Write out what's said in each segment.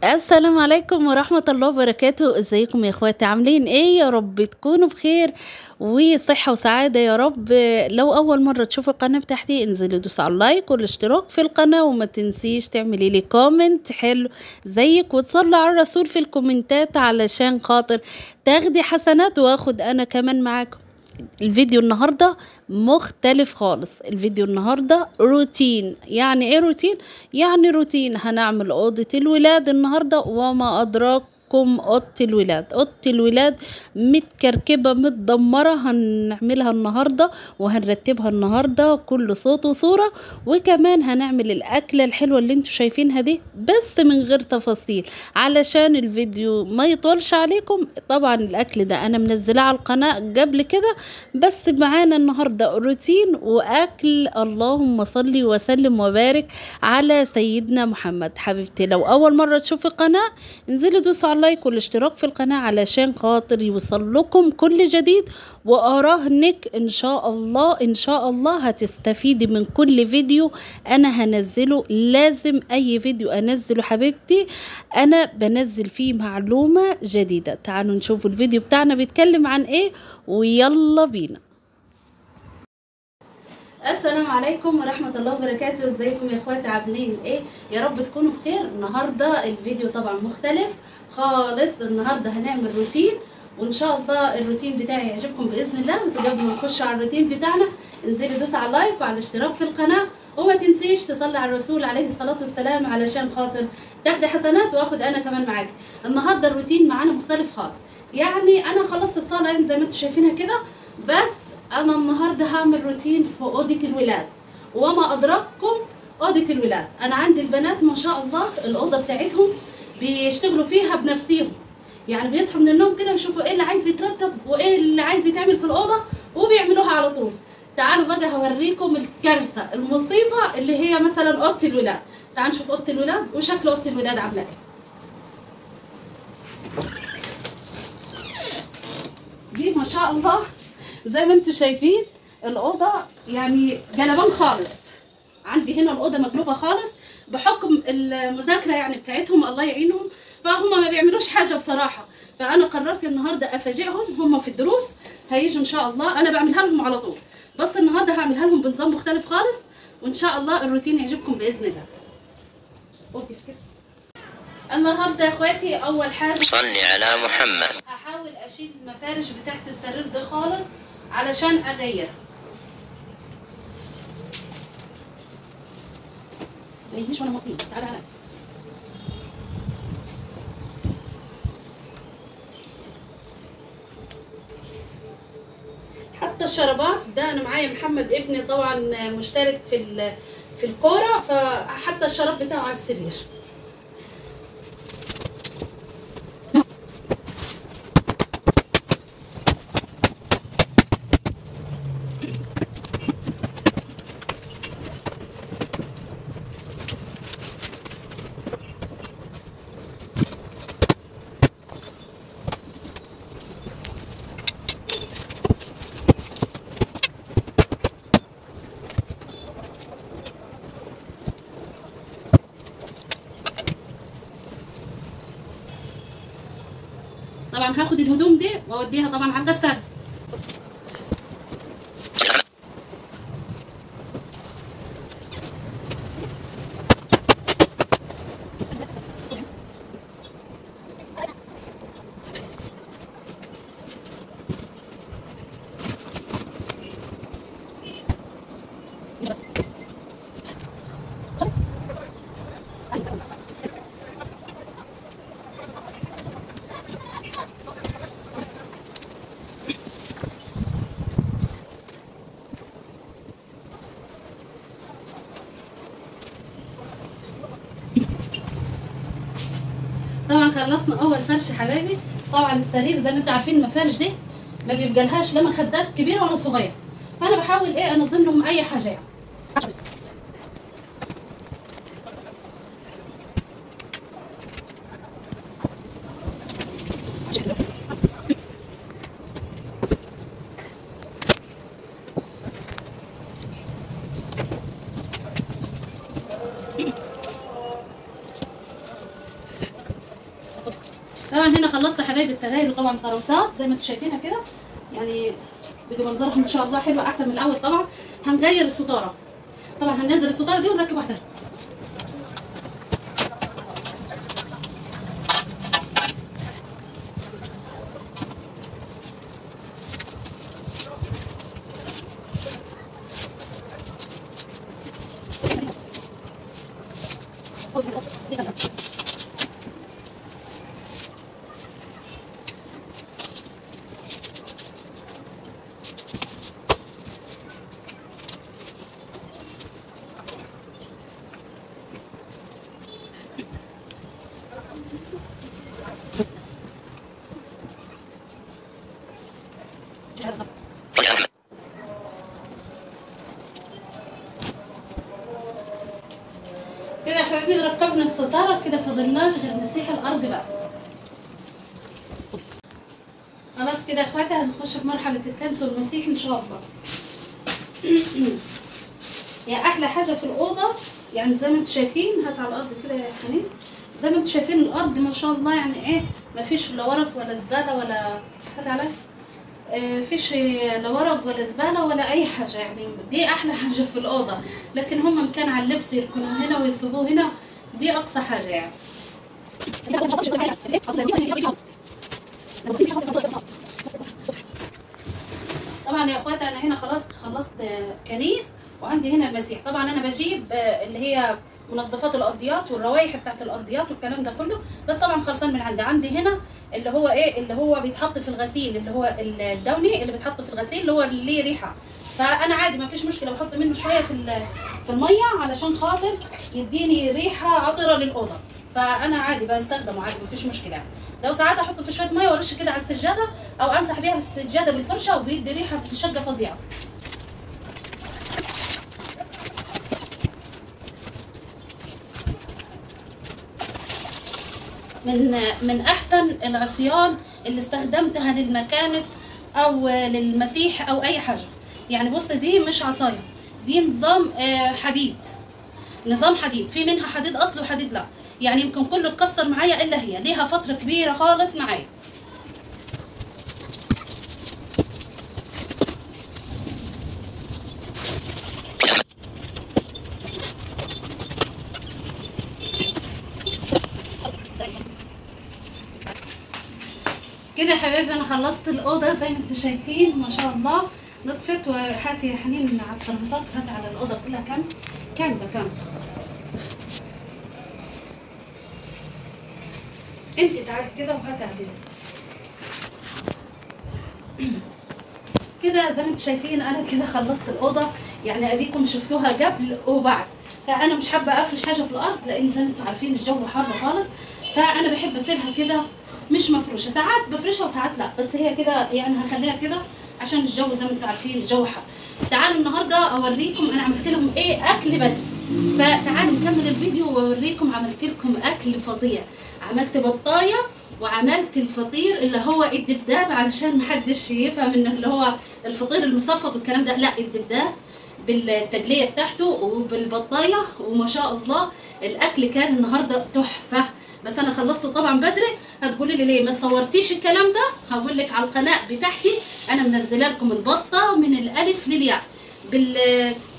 السلام عليكم ورحمة الله وبركاته. ازيكم يا اخواتي؟ عاملين ايه؟ يا رب تكونوا بخير وصحة وسعادة يا رب. لو اول مرة تشوفوا القناة بتاعتي انزلي دوس على اللايك والاشتراك في القناة، وما تنسيش تعملي لي كومنت حلو زيك وتصلي على الرسول في الكومنتات علشان خاطر تاخدي حسنات واخد انا كمان معاكم. الفيديو النهاردة مختلف خالص. الفيديو النهاردة روتين. يعني ايه روتين؟ يعني روتين هنعمل اوضة الولاد النهاردة، وما ادراكم اوضة الولاد. اوضة الولاد متكركبة متدمرة، هنعملها النهاردة وهنرتبها النهاردة كل صوت وصورة، وكمان هنعمل الاكلة الحلوة اللي انتوا شايفينها دي بس من غير تفاصيل علشان الفيديو ما يطولش عليكم. طبعا الاكل ده انا منزلاه على القناة قبل كده، بس معانا النهاردة روتين واكل. اللهم صلي وسلم وبارك على سيدنا محمد. حبيبتي لو اول مرة تشوفي القناة انزلي دوسوا على اللايك والاشتراك في القناة علشان خاطر يوصل لكم كل جديد، واراهنك ان شاء الله ان شاء الله هتستفيدي من كل فيديو انا هنزله. لازم اي فيديو انزله حبيبتي انا بنزل فيه معلومة جديدة. تعالوا نشوف الفيديو بتاعنا بيتكلم عن ايه ويلا بينا. السلام عليكم ورحمة الله وبركاته. ازيكم يا اخواتي؟ عاملين ايه؟ يا رب تكونوا بخير. النهاردة الفيديو طبعا مختلف خالص. النهاردة هنعمل روتين وان شاء الله الروتين بتاعي يعجبكم باذن الله. بس قبل ما نخش على الروتين بتاعنا انزلي دوس على اللايك وعلى الاشتراك في القناة، وما تنسيش تصلي على الرسول عليه الصلاة والسلام علشان خاطر تاخدي حسنات واخد انا كمان معاكي. النهاردة الروتين معانا مختلف خالص. يعني انا خلصت الصلاة زي ما انتم شايفينها كده، بس انا النهارده هعمل روتين في اوضه الولاد. وما ادراكم اوضه الولاد، انا عندي البنات ما شاء الله الاوضه بتاعتهم بيشتغلوا فيها بنفسهم. يعني بيصحوا من النوم كده ويشوفوا ايه اللي عايز يترتب وايه اللي عايز يتعمل في الاوضه وبيعملوها على طول. تعالوا بقى هوريكم الكارثه المصيبه اللي هي مثلا اوضه الولاد. تعالوا نشوف اوضه الولاد وشكل اوضه الولاد عامله ايه. دي ما شاء الله زي ما انتم شايفين الاوضه يعني جلبان خالص. عندي هنا الاوضه مقلوبه خالص بحكم المذاكره يعني بتاعتهم، الله يعينهم، فهم ما بيعملوش حاجه بصراحه. فانا قررت النهارده افاجئهم. هم في الدروس هيجوا ان شاء الله، انا بعملها لهم على طول، بس النهارده هعملها لهم بنظام مختلف خالص، وان شاء الله الروتين يعجبكم باذن الله. اوكي كده. النهارده يا اخواتي اول حاجه صلي على محمد. هحاول اشيل المفارش بتاعت السرير ده خالص علشان اغير. ما يجيش وانا مطيب. تعالى على حتى الشرابات ده انا معايا محمد ابني طبعا مشترك في الكوره، فحتى الشراب بتاعه على السرير. طبعا هاخد الهدوم دي واوديها طبعا على الغسالة. طبعا خلصنا اول فرش حبايبي. طبعا السرير زي ما انتم عارفين المفارش دي ما بيبقى لهاش لا مخدات كبيره ولا صغيره، فانا بحاول ايه انظم لهم اي حاجه يعني. طبعا هنا خلصت يا حبايبي السراير، وطبعا تروسات زي ما انتم شايفينها كده، يعني بيجي منظرها ما شاء الله حلو احسن من الاول. طبعا هنغير الستاره، طبعا هننزل الستاره دي ونركب واحده. كده يا حبايبي ركبنا الستاره، كده فاضلناش غير مسيح الارض بس. خلاص كده يا اخواتي هنخش في مرحله الكنس والمسيح ان شاء الله. يا احلى حاجه في الاوضه، يعني زي ما انتم شايفين، هات على الارض كده يا حنين، زي ما انتم شايفين الارض ما شاء الله، يعني ايه، ما فيش لا ورق ولا زباله ولا، هات عليا، فيش لا ورق ولا زباله ولا اي حاجه، يعني دي احلى حاجه في الاوضه. لكن هم مكان على اللبس يركنوا هنا ويسيبوه هنا، دي اقصى حاجه يعني. طبعا يا اخواتي انا هنا خلاص خلصت كنيس، وعندي هنا المسيح. طبعا انا بجيب اللي هي منظفات الارضيات والروايح بتاعت الارضيات والكلام ده كله، بس طبعا خلصان من عندي هنا اللي هو ايه، اللي هو بيتحط في الغسيل، اللي هو الدوني اللي بيتحط في الغسيل، اللي هو اللي ليه ريحه. فانا عادي ما فيش مشكله بحط منه شويه في الميه علشان خاطر يديني ريحه عطره للاوضه، فانا عادي بستخدمه عادي ما فيش مشكله يعني. لو ساعات احطه في شويه ميه وارش كده على السجاده، او امسح بيها السجاده بالفرشه، وبيدي ريحه شقه فظيعه. من احسن العصيان اللي استخدمتها للمكانس او للمسيح او اي حاجه. يعني بص دي مش عصايه، دي نظام حديد، نظام حديد، في منها حديد اصلي وحديد لا، يعني يمكن كله اتكسر معايا الا هي، ليها فتره كبيره خالص معايا. كده يا حبايبي انا خلصت الاوضه زي ما انتم شايفين ما شاء الله، نطفت. وهاتي يا حنين على الترابيزات، هاتي على الاوضه كلها كامله. انت تعالي كده وهاتي عليها كده. زي ما انتم شايفين انا كده خلصت الاوضه، يعني اديكم شفتوها قبل وبعد. فانا مش حابه افرش حاجه في الارض، لان زي ما انتم عارفين الجو حر خالص، فانا بحب اسيبها كده مش مفروشه. ساعات بفرشها وساعات لا، بس هي كده يعني هخليها كده عشان الجو زي ما انتم عارفين الجو حر. تعالوا النهارده اوريكم انا عملت لهم ايه اكل بدري، فتعالوا نكمل الفيديو واوريكم عملت لكم اكل فظيع. عملت بطايه وعملت الفطير اللي هو الدبداب، علشان محدش يفهم ان اللي هو الفطير المصفط والكلام ده، لا الدبداب بالتجليه بتاعته وبالبطايه. وما شاء الله الاكل كان النهارده تحفه، بس انا خلصته طبعا بدري. هتقولي لي ليه ما صورتيش الكلام ده؟ هقول لك على القناه بتاعتي انا منزله لكم البطه من الالف للياء،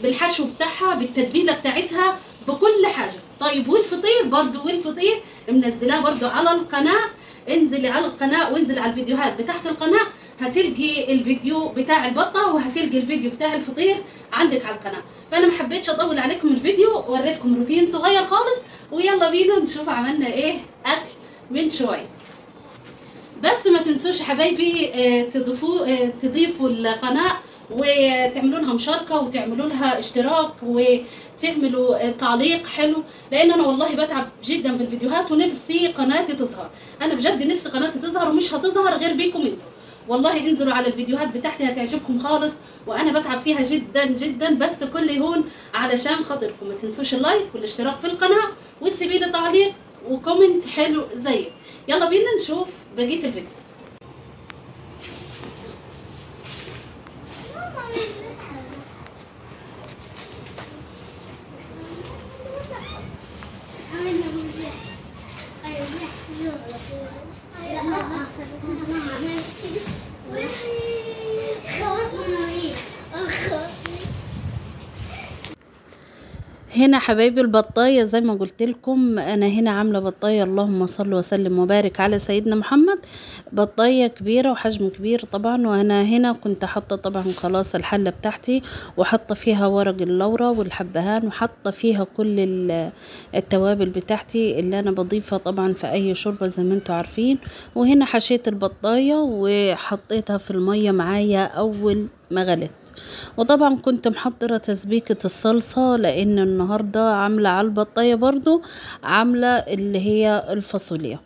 بالحشو بتاعها، بالتتبيله بتاعتها، بكل حاجه. طيب والفطير برضو، والفطير منزلاه برضو على القناه. انزلي على القناه وانزلي على الفيديوهات بتاعت القناه، هتلقي الفيديو بتاع البطه وهتلقي الفيديو بتاع الفطير عندك على القناه. فانا ما حبيتش اطول عليكم الفيديو، وريتكم روتين صغير خالص، ويلا بينا نشوف عملنا ايه اكل من شويه. بس ما تنسوش يا حبايبي تضيفوا القناه وتعملوا لها مشاركه وتعملوا لها اشتراك وتعملوا تعليق حلو، لان انا والله بتعب جدا في الفيديوهات ونفسي قناتي تظهر. انا بجد نفسي قناتي تظهر، ومش هتظهر غير بيكم انتوا. والله انزلوا على الفيديوهات بتاعتي هتعجبكم خالص، وانا بتعب فيها جدا جدا، بس كل يهون علشان خاطركم. ما تنسوش اللايك والاشتراك في القناه، وتسيبي لي تعليق وكومنت حلو زيك. يلا بينا نشوف بقيه الفيديو. هنا حبايبي البطايه زي ما قلت لكم، انا هنا عامله بطايه اللهم صل وسلم وبارك على سيدنا محمد. بطايه كبيره وحجم كبير طبعا. وانا هنا كنت حاطه طبعا خلاص الحله بتاعتي، وحاطه فيها ورق اللورا والحبهان، وحاطه فيها كل التوابل بتاعتي اللي انا بضيفها طبعا في اي شوربه زي ما انتم عارفين. وهنا حشيت البطايه وحطيتها في الميه معايا اول ما غلت. وطبعا كنت محضرة تسبيكة الصلصة، لان النهاردة عاملة على البطاية برضو عاملة اللي هي الفاصوليا.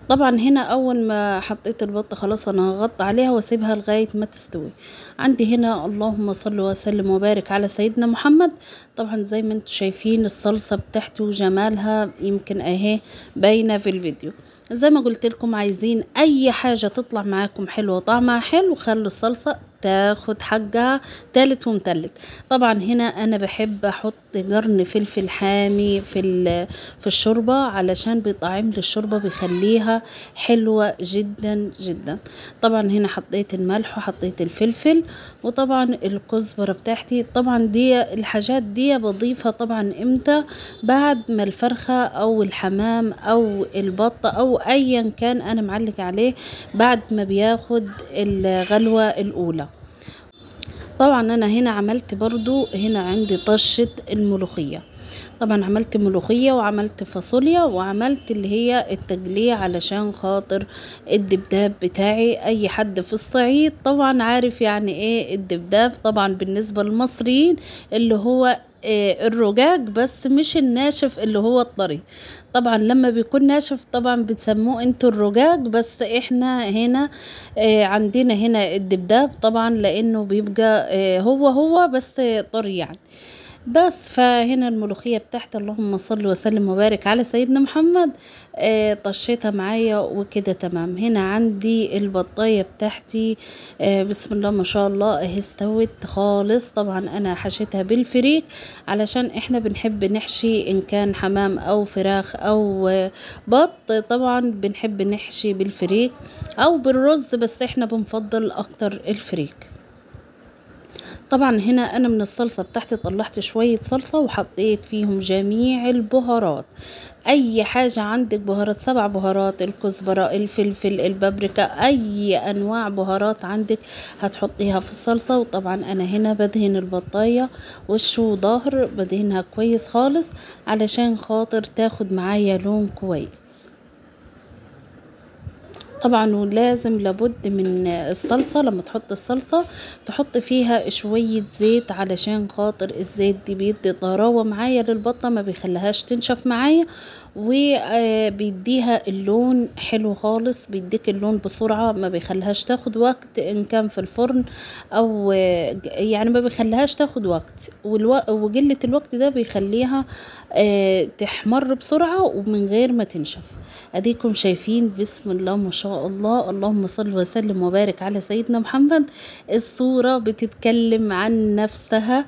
طبعا هنا اول ما حطيت البطة خلاص انا هغطي عليها واسيبها لغاية ما تستوي. عندي هنا اللهم صل وسلم وبارك على سيدنا محمد. طبعا زي ما انتم شايفين الصلصة بتاعتي وجمالها يمكن اهي باينة في الفيديو. زي ما قلت لكم، عايزين اي حاجة تطلع معاكم حلوة وطعمها حلو خلوا الصلصة تاخد حقها تالت ومتلت. طبعا هنا انا بحب احط قرن فلفل حامي في الشوربة علشان بيطعم لي الشوربة بيخليها حلوة جدا جدا. طبعا هنا حطيت الملح وحطيت الفلفل، وطبعا الكزبرة بتاعتي. طبعا دي الحاجات دي بضيفها طبعا امتى؟ بعد ما الفرخة او الحمام او البطة او ايا كان انا معلق عليه بعد ما بياخد الغلوة الاولى. طبعا انا هنا عملت برضو هنا عندي طشة الملوخية. طبعا عملت ملوخية وعملت فاصوليا وعملت اللي هي التقلية علشان خاطر الدبداب بتاعي. اي حد في الصعيد طبعا عارف يعني ايه الدبداب، طبعا بالنسبة للمصريين اللي هو الرجاج، بس مش الناشف اللي هو الطري. طبعا لما بيكون ناشف طبعا بتسموه انتوا الرجاج، بس احنا هنا عندنا هنا الدبداب طبعا لانه بيبقى هو بس طري يعني. بس فهنا الملوخية بتاعت اللهم صل وسلم وبارك على سيدنا محمد طشيتها معايا وكده تمام. هنا عندي البطاية بتاعتي بسم الله ما شاء الله اهي استوت خالص. طبعا انا حشيتها بالفريك علشان احنا بنحب نحشي ان كان حمام او فراخ او بط، طبعا بنحب نحشي بالفريك او بالرز، بس احنا بنفضل اكتر الفريك. طبعا هنا انا من الصلصة بتاعتي طلعت شوية صلصة وحطيت فيهم جميع البهارات. اي حاجة عندك بهارات، 7 بهارات، الكزبرة، الفلفل، البابريكا، اي انواع بهارات عندك هتحطيها في الصلصة. وطبعا انا هنا بدهن البطاية وش وظهر، بدهنها كويس خالص علشان خاطر تاخد معايا لون كويس. طبعا ولازم لابد من الصلصة، لما تحط الصلصة تحط فيها شوية زيت علشان خاطر الزيت دي بيدي طراوة معايا للبطة، ما بيخليهاش تنشف معايا، وبيديها اللون حلو خالص، بيديك اللون بسرعة، ما بيخليهاش تاخد وقت ان كان في الفرن او يعني ما بيخليهاش تاخد وقت، وقلة الوقت ده بيخليها تحمر بسرعة ومن غير ما تنشف. اديكم شايفين بسم الله ما شاء الله اللهم صل وسلم وبارك على سيدنا محمد. الصورة بتتكلم عن نفسها،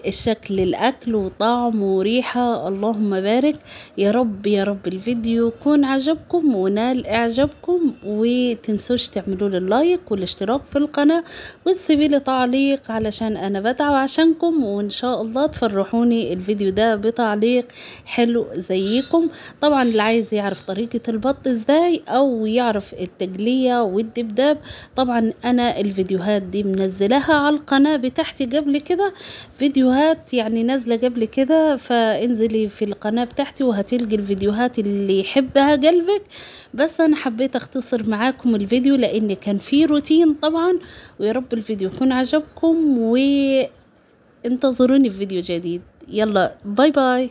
الشكل، الاكل وطعم وريحة، اللهم بارك. يا رب يا رب الفيديو يكون عجبكم ونال اعجابكم، وتنسوش تعملوا لي اللايك والاشتراك في القناة وتسيبي لي تعليق علشان انا بدعو عشانكم، وان شاء الله تفرحوني الفيديو ده بتعليق حلو زيكم. طبعا اللي عايز يعرف طريقة البط ازاي او يعرف التقلية والدبداب، طبعا انا الفيديوهات دي منزلها على القناة بتاعتي قبل كده، فيديوهات يعني نازلة قبل كده، فانزلي في القناة بتاعتي وهتلقي الفيديوهات اللي يحبها قلبك. بس انا حبيت اختصر معاكم الفيديو لان كان فيه روتين طبعا. ويا رب الفيديو يكون عجبكم، وانتظروني في فيديو جديد. يلا باي باي.